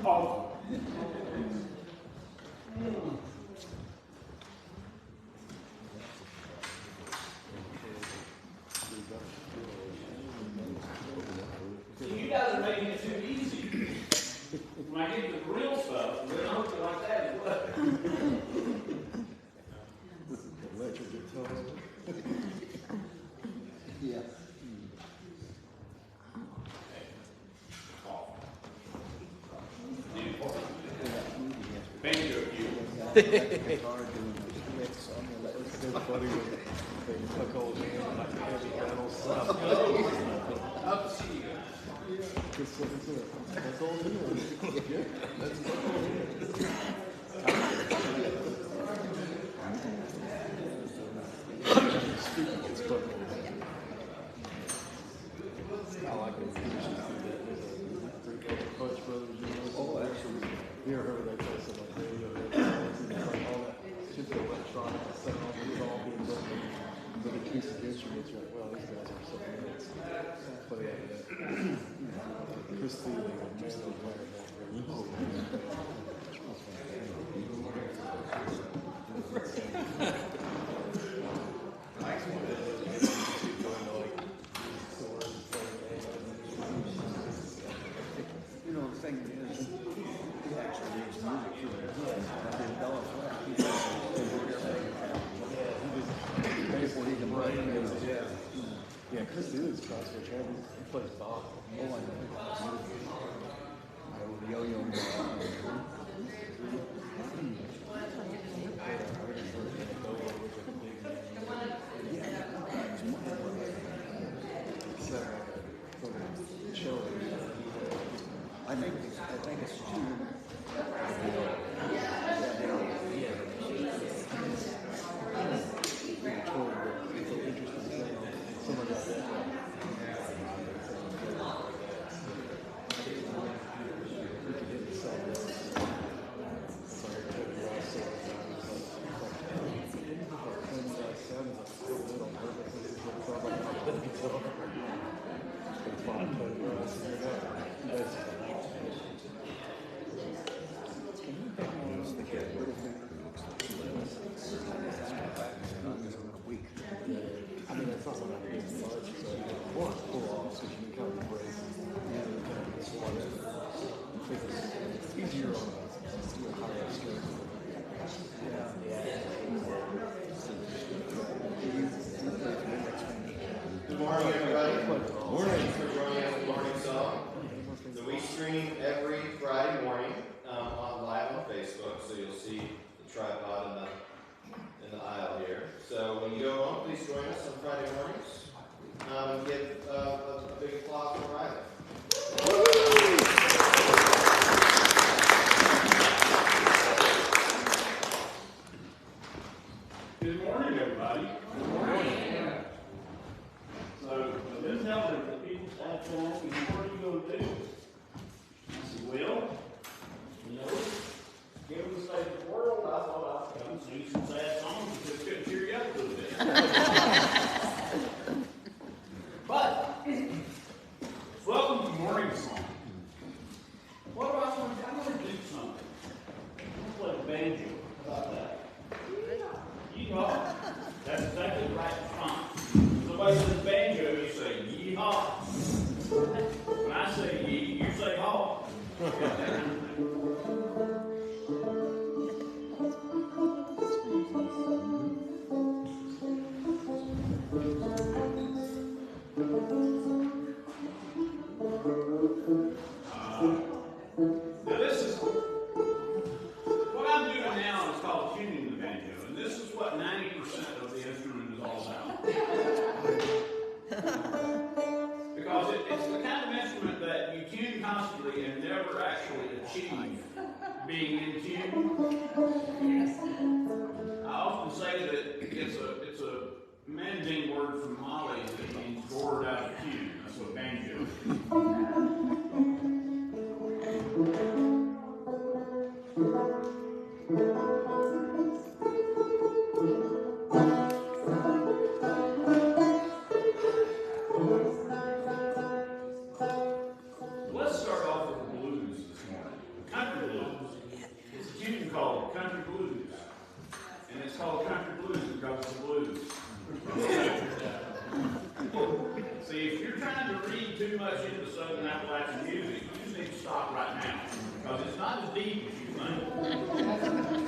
Oh. You guys are making it too easy. When I get to the real stuff, we're not looking like that as well. This is the electric guitar. Yeah. Banjo cue. It's so funny when they took old man like heavy metal stuff. Up to see you. That's all it is. Yeah, that's all it is. Speaking is fun. I like it. Punch Brothers, you know. Oh, actually. You ever heard that place on like radio? All that shit, the electronic sound, it's all being done with acoustic instruments. You're like, well, these guys are something else. But yeah, Chris Thiele and Mando Blair. You know, the thing is, he actually makes music too. Yeah, Chris Thiele's crossfit trainer. He plays golf. Oh, I know. The yo-yo. I think it's too. Good morning, everybody. Morning. For joining us for MorningSong. So we stream every Friday morning on live on Facebook. So you'll see the tripod in the aisle here. So when you go home, please join us on Friday mornings and give a big applause for Riley. Good morning, everybody. Good morning. So, this tells them that people start saying, what are you going to do? I said, well, you know, given the state of the world, I thought I'd come sing some sad songs and just get cheer you up a little bit. But, welcome to MorningSong. What do I want to do? I'm going to do something. I'm going to play banjo. How about that? Yeehaw. That's exactly the right response. Somebody says banjo, you say yeehaw. When I say yee, you say haw. Now this is what I'm doing now is called tuning the banjo, and this is what 90% of the instrument is all about. Because it's the kind of instrument that you tune constantly and never actually achieve being in tune. I often say that it's a Manding word from Mali that means gourd out of tune. That's what banjo is. Let's start off with the blues this morning. Kind into Southern Appalachian music, you just need to stop right now. Because it's not as deep as you think.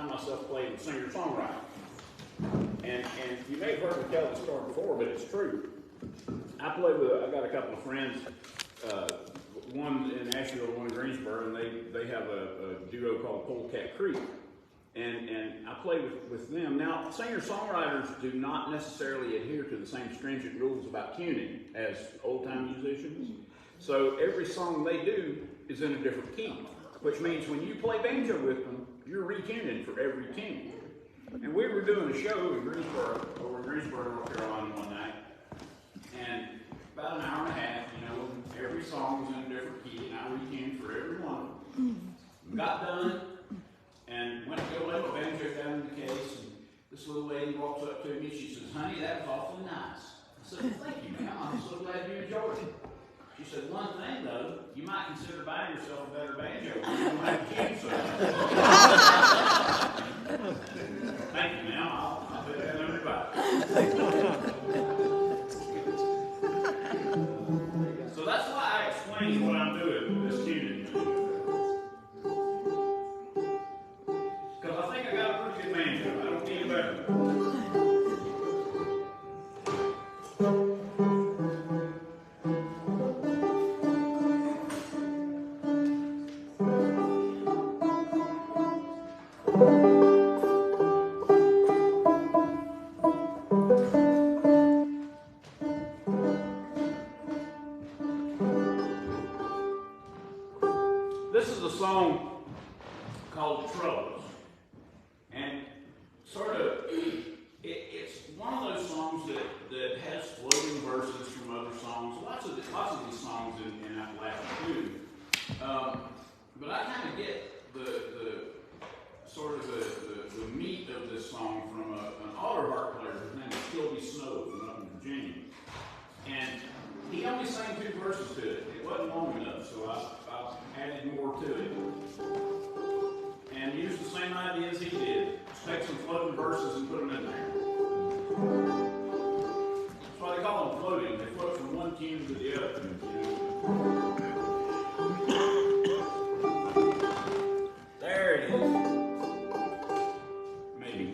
find myself playing singer-songwriter. And you may have heard me tell this story before, but it's true. I got a couple of friends, one in Asheville, one in Greensboro, and they have a duo called Polecat Creek. And I play with them. Now, singer-songwriters do not necessarily adhere to the same stringent rules about tuning as old-time musicians. So every song they do is in a different key, which means when you play banjo with them, you're retuning for every tune. And we were doing a show in Greensboro, North Carolina one night, and about an hour and a half, every song was in a different key, and I retuned for every one of them. Got done, and went to go lay my banjo down in the case, and this little lady walks up to me, she says, "Honey, that was awfully nice." I said, "Well, thank you, ma'am. I'm so glad you enjoyed it." She said, "One thing, though, you might consider buying yourself a better banjo. You don't have to tune so much." Thank you, ma'am. I'll put that under buy. So that's why I explain what I'm doing with this tuning. Because I think I got a pretty good banjo. I don't need a better. This is a song called Troubles, and sort of, it's one of those songs that has floating verses from other songs. Lots of these songs in Appalachia too, but I kind of get the meat of this song from an altar harp player. His name is Kilby Snow from up in Virginia, and he only sang 2 verses to it. It wasn't long enough, so I added more to it. And used the same idea as he did. Just take some floating verses and put them in there. That's why they call them floating. They float from one tune to the other. There it is. Maybe.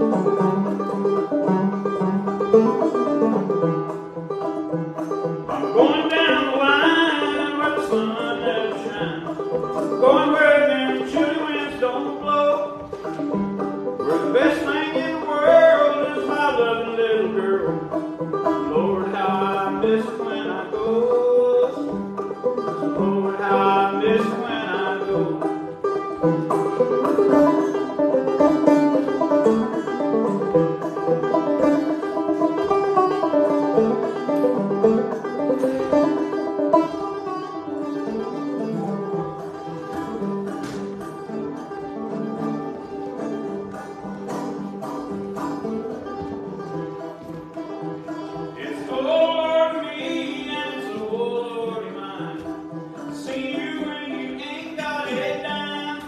I'm going down the line where the sun never shines. Going where them chilly winds don't blow. Where the best thing in the world is my loving little girl. Lord, how I miss it when I go. Lord, how I miss it when I go. It's the Lord of me and it's the Lord of mine. See you when you ain't got it down.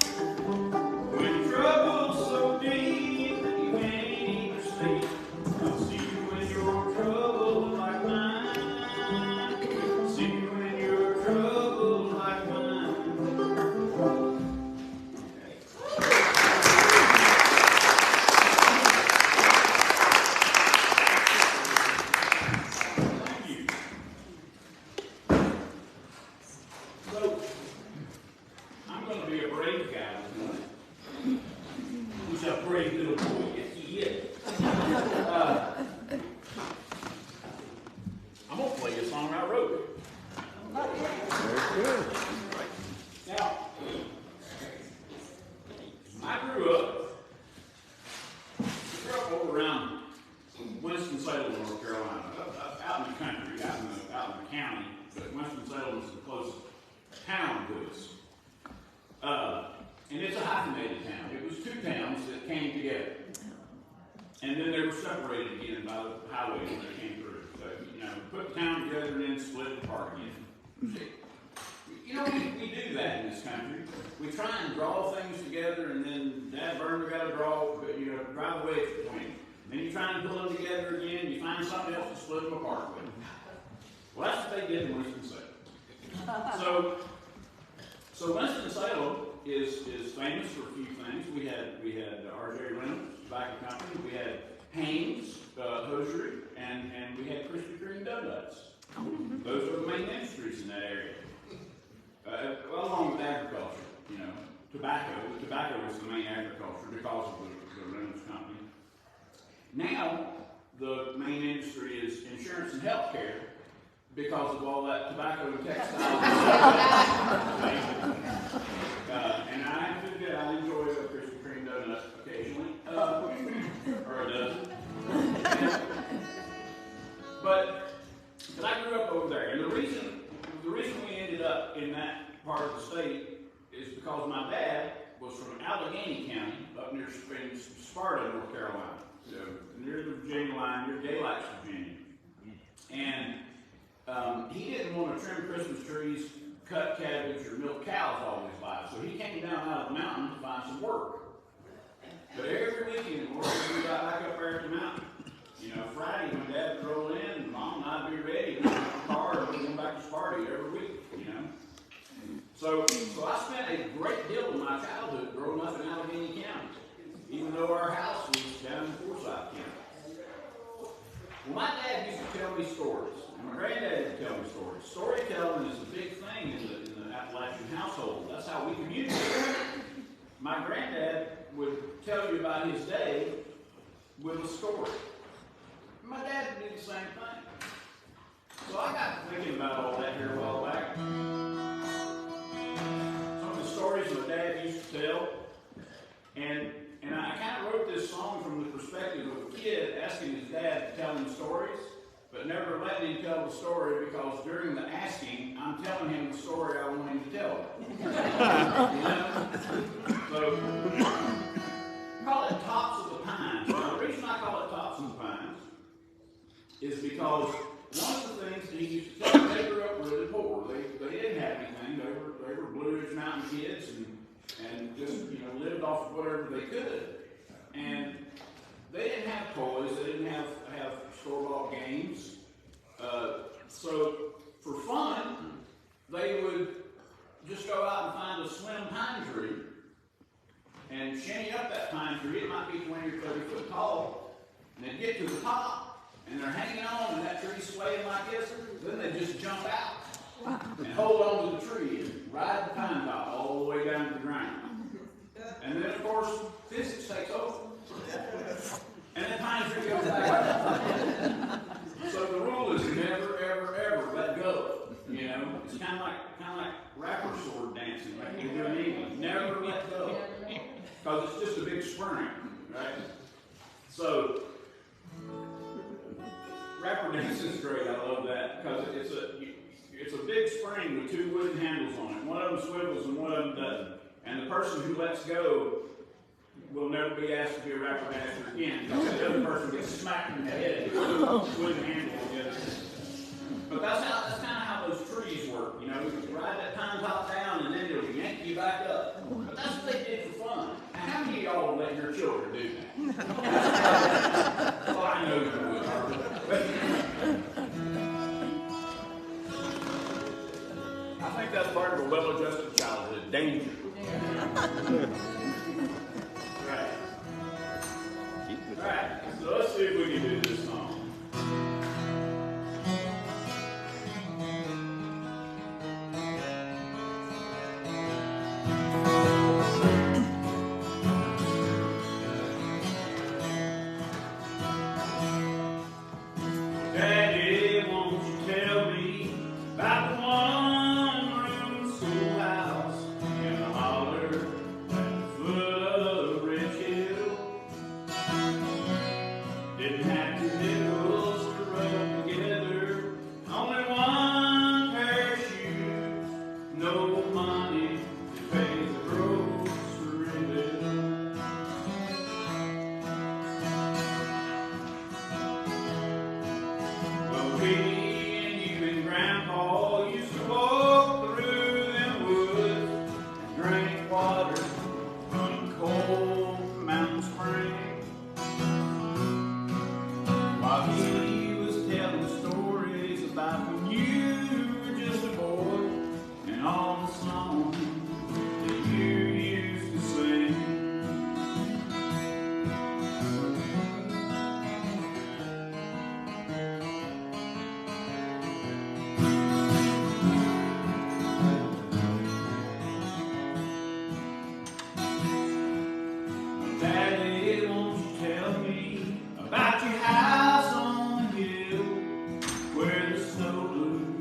When trouble's so deep that you can't even sleep. I'll see you when you're troubled like mine. See you when you're troubled like mine. Thank you. So, I'm going to be a brave guy tonight. Who's a brave little boy? Yes, he is. I'm going to play a song I wrote. Very good. Now, I grew up over around Winston-Salem, North Carolina, out in the country, out in the county, but Winston-Salem is the closest town to us. And it's a hyphenated town. It was two towns that came together. And then they were separated again by the highway when they came through. So, you know, put the town together and then split it apart again. You know, we do that in this country. We try and draw things together, and then Dad Burn, we got to draw, you know, drive a wedge between them. Then you try and pull them together again, you find something else to split them apart with. Well, that's what they did in Winston-Salem. So Winston-Salem is famous for a few things. We had R.J. Reynolds Tobacco Company, we had Haynes Hosiery, and we had Krispy Kreme donuts. Those are the main industries in that area. Along with agriculture, you know, tobacco. Tobacco is the main agriculture because of the Reynolds Company. Now, the main industry is insurance and healthcare because of all that tobacco and textiles. And I have to admit, I enjoy a Krispy Kreme donut occasionally, or a dozen. But I grew up over there, and the reason we ended up in that part of the state is because my dad was from Allegheny County, up near Sparta, North Carolina, so near the Virginia line, near Galax, Virginia. And he didn't want to trim Christmas trees, cut cabbage, or milk cows all his life, so he came down out of the mountain to find some work. But every weekend, we got back up there at the mountain. You know, Friday when Dad would roll in, Mom and I'd be ready to get in the car and go back to Sparta every week, you know. So I spent a great deal of my childhood growing up in Allegheny County, even though our house was down in Forsyth County. Well, my dad used to tell me stories, and my granddad would tell me stories. Storytelling is a big thing in the Appalachian household. That's how we communicate. My granddad would tell you about his day with a story. My dad would do the same thing. So I got thinking about all that here a while back. Some of the stories my dad used to tell, and I kind of wrote this song from the perspective of a kid asking his dad to tell him stories, but never letting him tell the story because during the asking, I'm telling him the story I want him to tell. You know? So, call it Tops of the Pines. Now, the reason I call it Tops of the Pines is because one of the things that he used to tell me, they grew up really poor. They didn't have anything. They were Blue Ridge Mountain kids and just, you know, lived off of whatever they could. And they didn't have toys. They didn't have store-bought games. So for fun, they would just go out and find a slim pine tree and shinny up that pine tree. It might be 20 or 30 foot tall, and they get to the top, and they're hanging on, and that tree's swaying like this. Then they just jump out and hold on to the tree and ride the pine top all the way down to the ground. And then, of course, physics takes over, and the pine tree goes back up. So the rule is never, ever, ever let go. You know, it's kind of like rapper sword dancing, like you do in England. Never let go, because it's just a big spring, right? So rapper dancing is great. I love that because it's a big spring with two wooden handles on it. One of them swivels and one of them doesn't. And the person who lets go will never be asked to be a rapper dancer again because the other person gets smacked in the head with a wooden handle on the other end. But that's kind of how those trees work, you know. You ride that pine top down and then it'll yank you back up. But that's what they did for fun. Now, how many of y'all let your children do that? Well, I know you would, Harvey. I think that's part of a well-adjusted childhood. Danger. Right. Alright, so let's see if we can do this song. Daddy, won't you tell me about the one-room schoolhouse in the holler at the foot of the Ridge Hill? Didn't have two nickels to rub together, only one pair of shoes, no money to pay the grocery bill. Well, me and you and Grandpa used to walk through them woods and drink water from cold mountain spring. While he was telling stories about when you were just a boy and all the songs that you used to sing. Daddy, won't you tell me about your house on the hill where the snow blew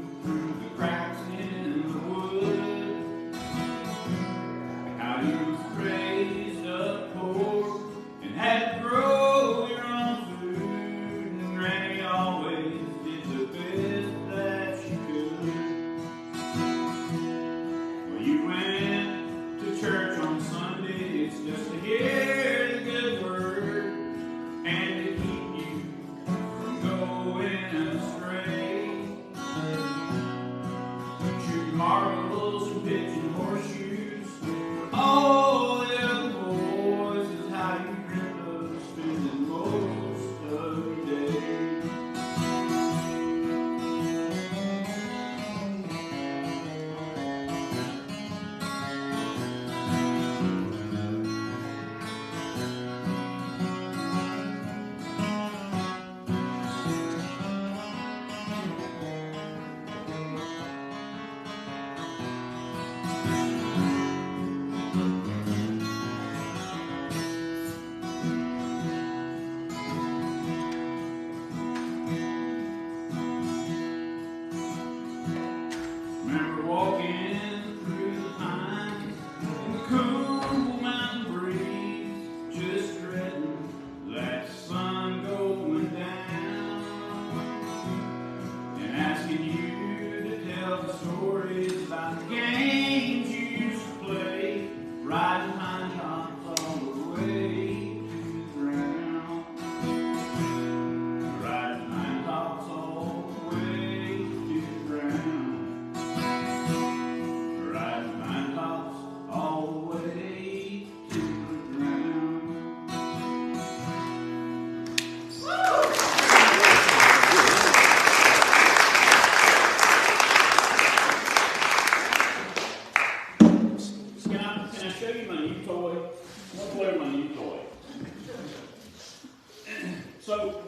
So,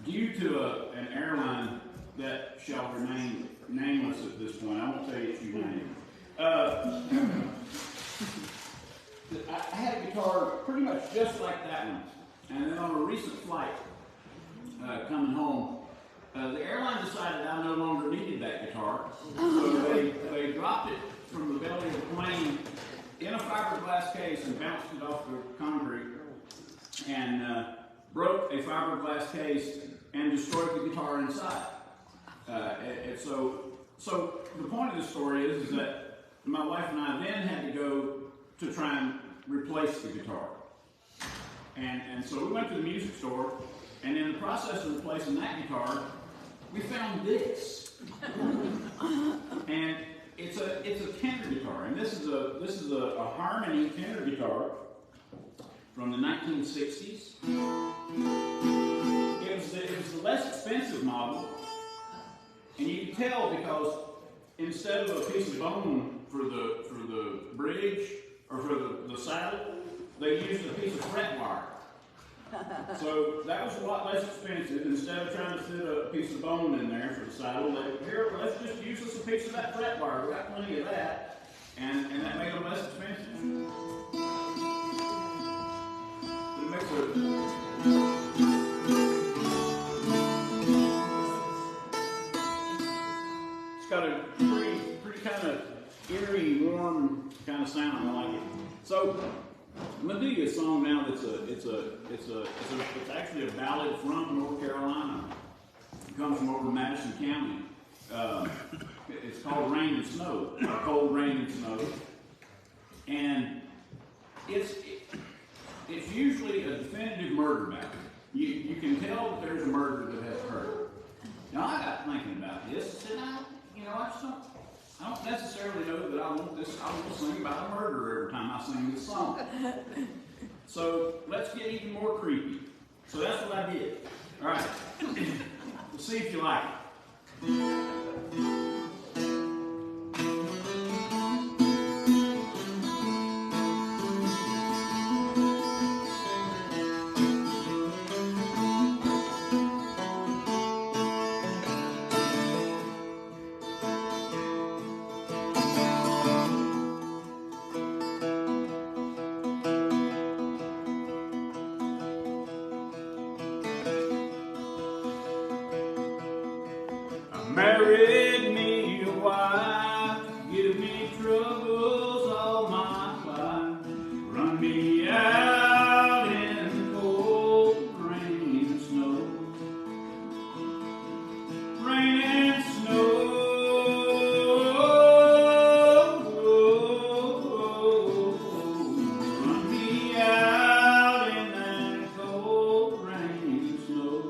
due to an airline that shall remain nameless at this point, I won't say its name. I had a guitar pretty much just like that one. And then on a recent flight, coming home, the airline decided I no longer needed that guitar. So they dropped it from the belly of the plane in a fiberglass case and bounced it off the concrete and broke a fiberglass case and destroyed the guitar inside. So the point of the story is that my wife and I then had to go to try and replace the guitar. And so we went to the music store, and in the process of replacing that guitar, we found this. And it's a tenor guitar, and this is a Harmony tenor guitar from the 1960s. It was the less expensive model, and you can tell because instead of a piece of bone for the bridge or for the saddle, they used a piece of fret wire. So that was a lot less expensive. Instead of trying to fit a piece of bone in there for the saddle, here, let's just use us a piece of that fret wire. We got plenty of that, and that made them less expensive. It makes it's got a pretty kind of eerie, warm kind of sound. I like it. So I'm gonna do you a song now that's it's actually a ballad from North Carolina. It comes from over Madison County. It's called Rain and Snow, or Cold Rain and Snow, and it's usually a definitive murder ballad. You can tell that there's a murder that has occurred. Now I got thinking about this, and I don't necessarily know that I want to sing about a murder every time I sing this song. So let's get even more creepy. So that's what I did. All right. Let's see if you like it. Married me a wife, give me troubles all my life, run me out in the cold rain and snow, rain and snow, run me out in that cold rain and snow.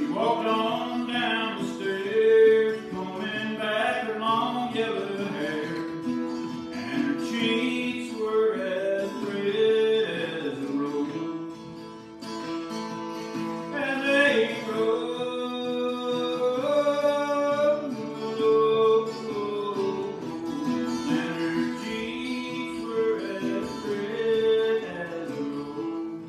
Walked on down the stairs, combing back her long yellow hair, and her cheeks were as red as a rose. As they rose, and her cheeks were as red as a rose.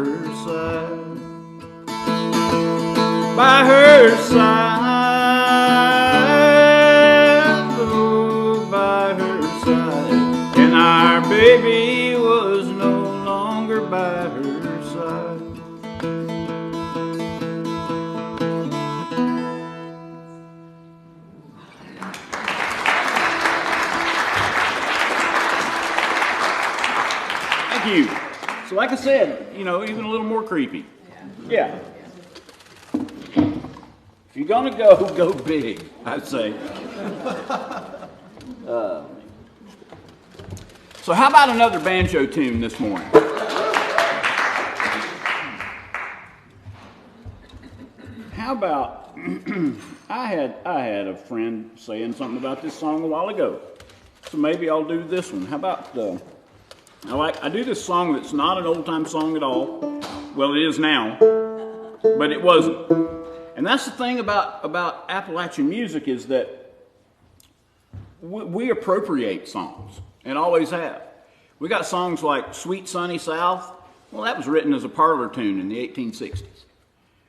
her side. By her side, oh, by her side, and our baby was no longer by her side. Thank you. So like I said, you know, even a little more creepy. Yeah. If you're gonna go big, I'd say. So how about another banjo tune this morning? How about I had a friend saying something about this song a while ago, so maybe I'll do this one. How about I do this song that's not an old-time song at all. Well, it is now, but it wasn't. And that's the thing about Appalachian music is that we appropriate songs, and always have. We got songs like Sweet Sunny South. Well, that was written as a parlor tune in the 1860s.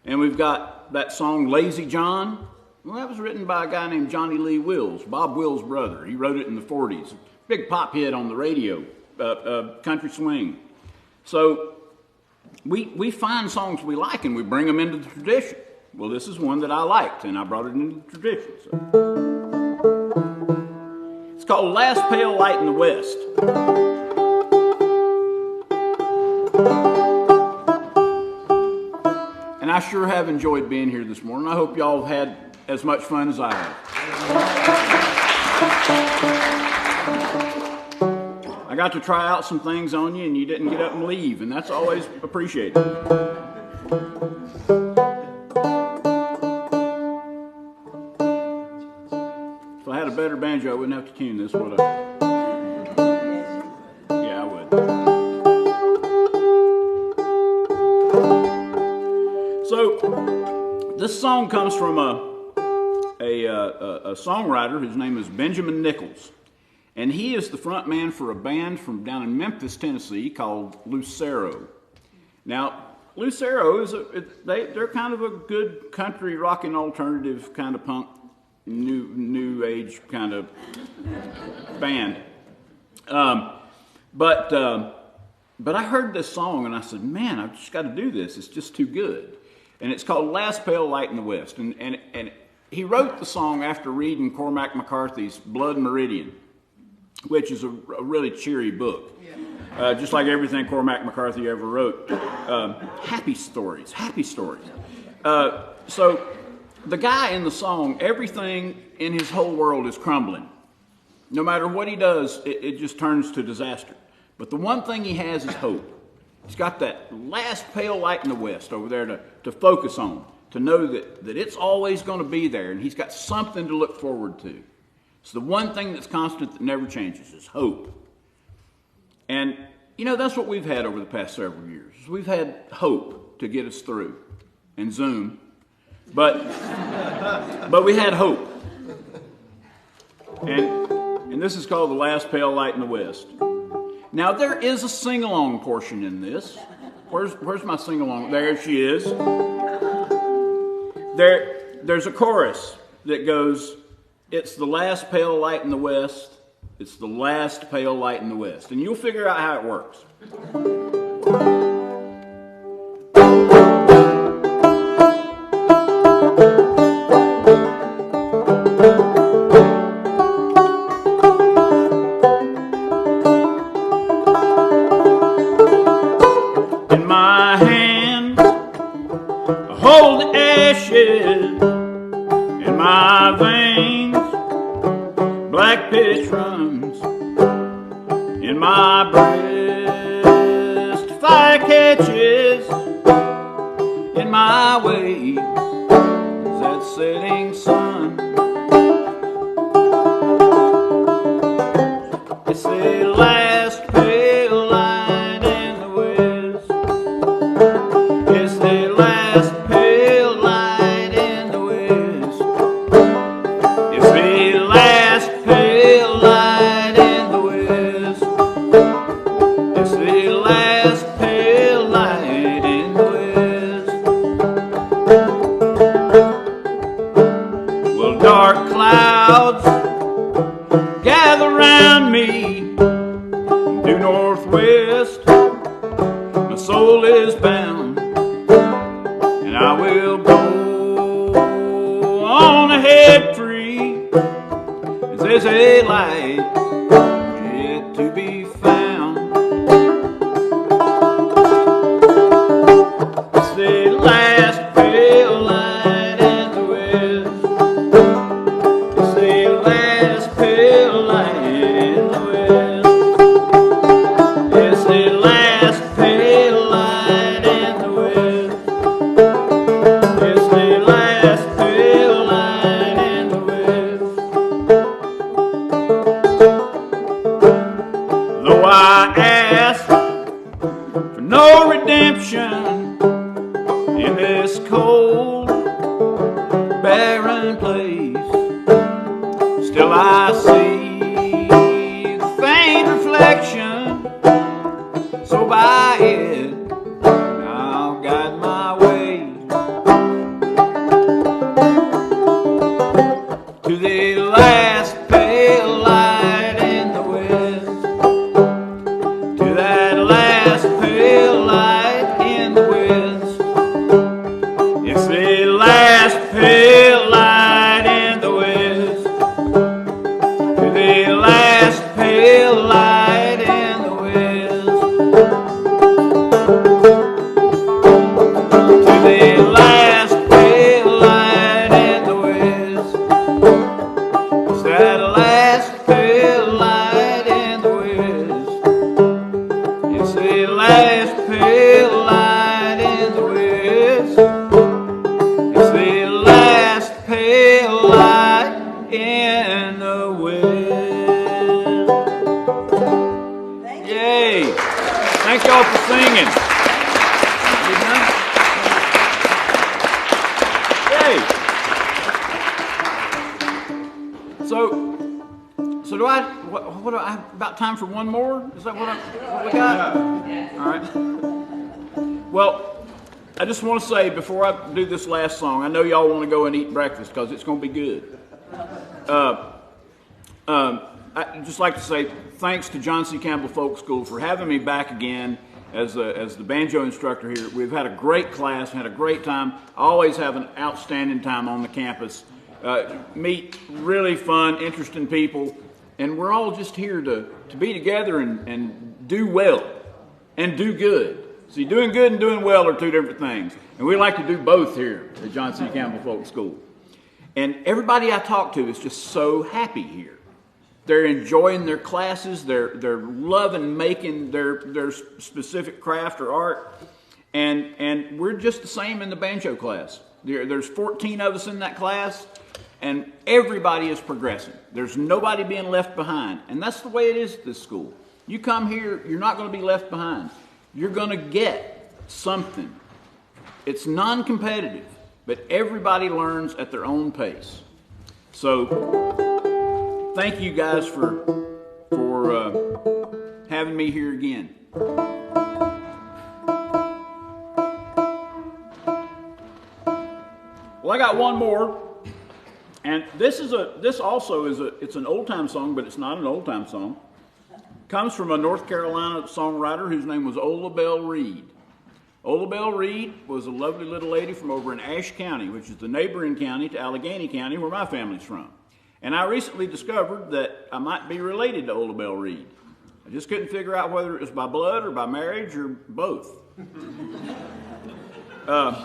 And we've got that song Lazy John. Well, that was written by a guy named Johnny Lee Wills, Bob Wills' brother. He wrote it in the 40s. Big pop hit on the radio, country swing. So we find songs we like and we bring them into the tradition. Well, this is one that I liked, and I brought it into the tradition. So. It's called Last Pale Light in the West. And I sure have enjoyed being here this morning. I hope y'all have had as much fun as I have. I got to try out some things on you, and you didn't get up and leave, and that's always appreciated. If I had a better banjo, I wouldn't have to tune this, would I? Yeah, I would. So, this song comes from a songwriter whose name is Benjamin Nichols. And he is the front man for a band from down in Memphis, Tennessee called Lucero. Now, Lucero they're kind of a good country rockin' alternative kind of punk, new age kind of band. But I heard this song and I said, man, I've just got to do this. It's just too good. And it's called Last Pale Light in the West. And he wrote the song after reading Cormac McCarthy's Blood Meridian, which is a really cheery book. Yeah. Just like everything Cormac McCarthy ever wrote. Happy stories. So the guy in the song, everything in his whole world is crumbling. No matter what he does, it just turns to disaster. But the one thing he has is hope. He's got that last pale light in the west over there to focus on, to know that it's always going to be there, and he's got something to look forward to. It's the one thing that's constant that never changes is hope. And, you know, that's what we've had over the past several years. We've had hope to get us through, and Zoom, but we had hope. And this is called The Last Pale Light in the West. Now, there is a sing-along portion in this. Where's my sing-along? There she is. There's a chorus that goes, it's the last pale light in the west. It's the last pale light in the west. And you'll figure out how it works. In my hand, I hold the ashes. In my veins, black pitch runs. In my breast, fire catches. In my way, is that setting sun. It's the last pale light in the west. It's the last pale light in the west. It's the last pale light in the west. It's the last pale light I will go on ahead free, as there's a light yet to be found. It's the last pale light in the west. It's the last pale light in the west. It's the last pale light in the west. It's the last pale light in the west. Though I ask for no redemption in this cold, barren place, still I see the faint reflection, so by it I'll guide my way to the last pale light in the west, to that last pale light in the west. It's the last pale light in the west, to the last pale light in the west, to the last pale light in the west. It's that last pale light in the west. It's the last pale light in the west. It's the last pale light in the west. Yay! Thank y'all for singing. You done? Yay! So do I? What do I? About time for one more? Is that what we got? All right. Well, I just want to say before I do this last song, I know y'all want to go and eat breakfast because it's going to be good. I'd just like to say thanks to John C. Campbell Folk School for having me back again as the banjo instructor here. We've had a great class, had a great time. I always have an outstanding time on the campus. Meet really fun, interesting people, and we're all just here to be together and do well and do good. See, doing good and doing well are two different things, and we like to do both here at John C. Campbell Folk School. And everybody I talk to is just so happy here. They're enjoying their classes. They're loving making their specific craft or art, and we're just the same in the banjo class. There's 14 of us in that class, and everybody is progressing. There's nobody being left behind, and that's the way it is at this school. You come here, you're not going to be left behind. You're going to get something. It's non-competitive, but everybody learns at their own pace. So thank you guys for having me here again. Well, I got one more, and this also is it's an old time song, but it's not an old time song. Comes from a North Carolina songwriter whose name was Ola Belle Reed. Ola Belle Reed was a lovely little lady from over in Ashe County, which is the neighboring county to Allegheny County, where my family's from. And I recently discovered that I might be related to Ola Belle Reed. I just couldn't figure out whether it was by blood or by marriage or both. Because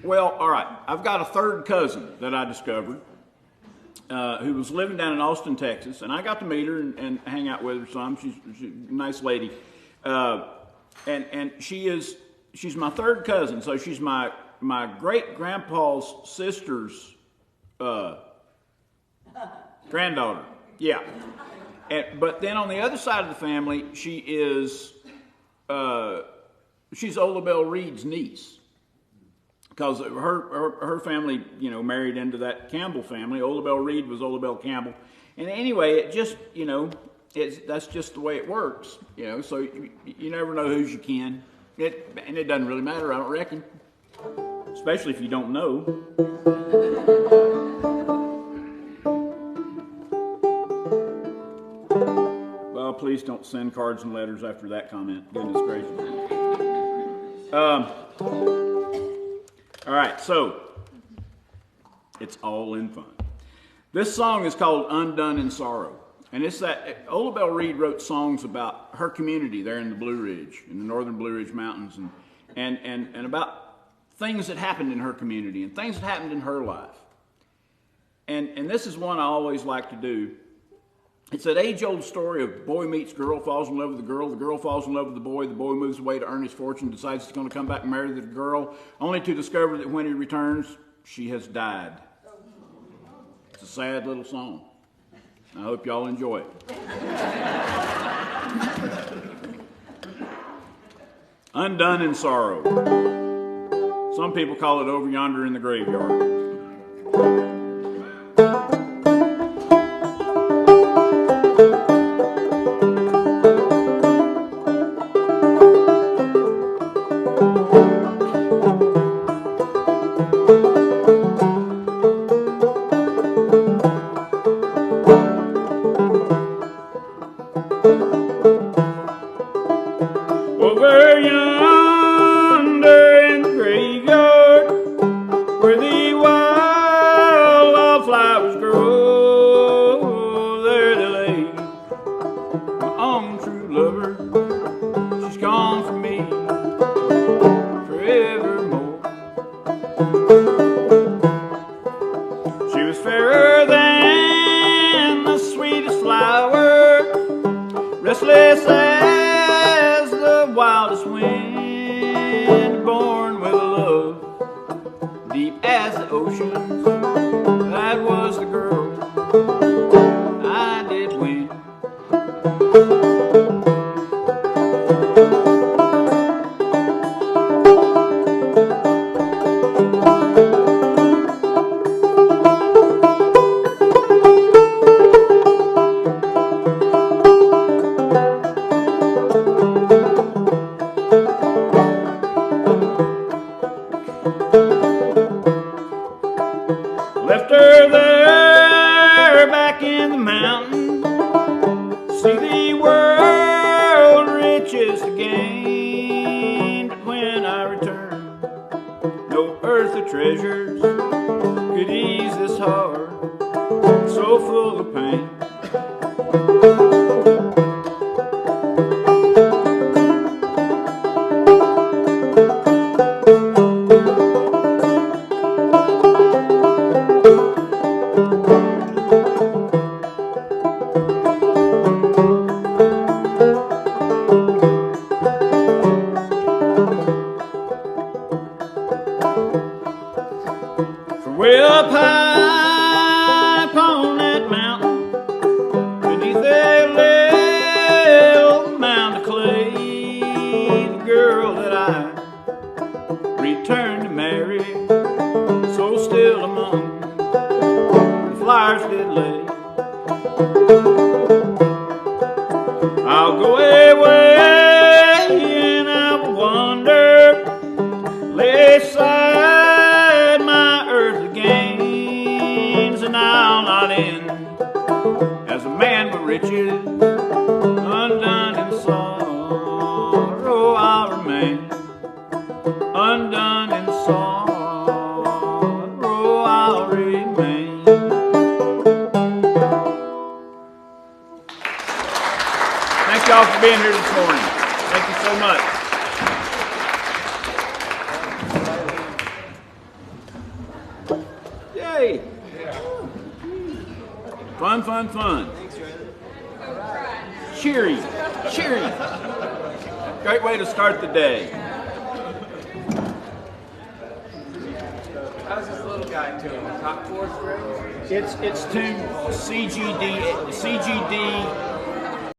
all right, I've got a third cousin that I discovered who was living down in Austin, Texas, and I got to meet her and hang out with her some. She's a nice lady. And she's my third cousin, so she's my great-grandpa's sister's granddaughter. Yeah. But then on the other side of the family, she's Ola Belle Reed's niece. Because her family, married into that Campbell family. Ola Belle Reed was Ola Belle Campbell. And anyway, it just, that's just the way it works. So you never know who's your kin. And it doesn't really matter, I don't reckon. Especially if you don't know. Well, please don't send cards and letters after that comment. Goodness gracious. All right, so it's all in fun. This song is called Undone in Sorrow. And it's that Ola Belle Reed wrote songs about her community there in the Blue Ridge, in the northern Blue Ridge Mountains, and about things that happened in her community and things that happened in her life. And this is one I always like to do. It's that age-old story of boy meets girl, falls in love with the girl falls in love with the boy moves away to earn his fortune, decides he's going to come back and marry the girl, only to discover that when he returns, she has died. It's a sad little song. I hope y'all enjoy it. Undone in Sorrow. Some people call it Over Yonder in the Graveyard. Over yonder in the graveyard, where the wildflowers grow, there they lay my own true lover. She's gone from me forevermore. She was fairer than the sweetest flower, restless as the wildest wind, born with a love deep as the oceans. That was the girl I did win. Left her there back in the mountain, see the world riches to gain. But when I returned, no earthly treasures could ease this heart so full of pain. Way up high upon that mountain, beneath a little mound of clay, the girl that I returned to marry, so still among the flowers did lay. I'll go away and I will wander, lay aside my earthly gains, and I'll not end as a man with riches, undone in sorrow I'll remain, undone in sorrow I'll remain. Thank y'all for being here this morning. Thank you so much. Yay! Fun, fun, fun. Cheery, cheery. Great way to start the day. How's this little guy doing? Top fourth grade? It's to CGD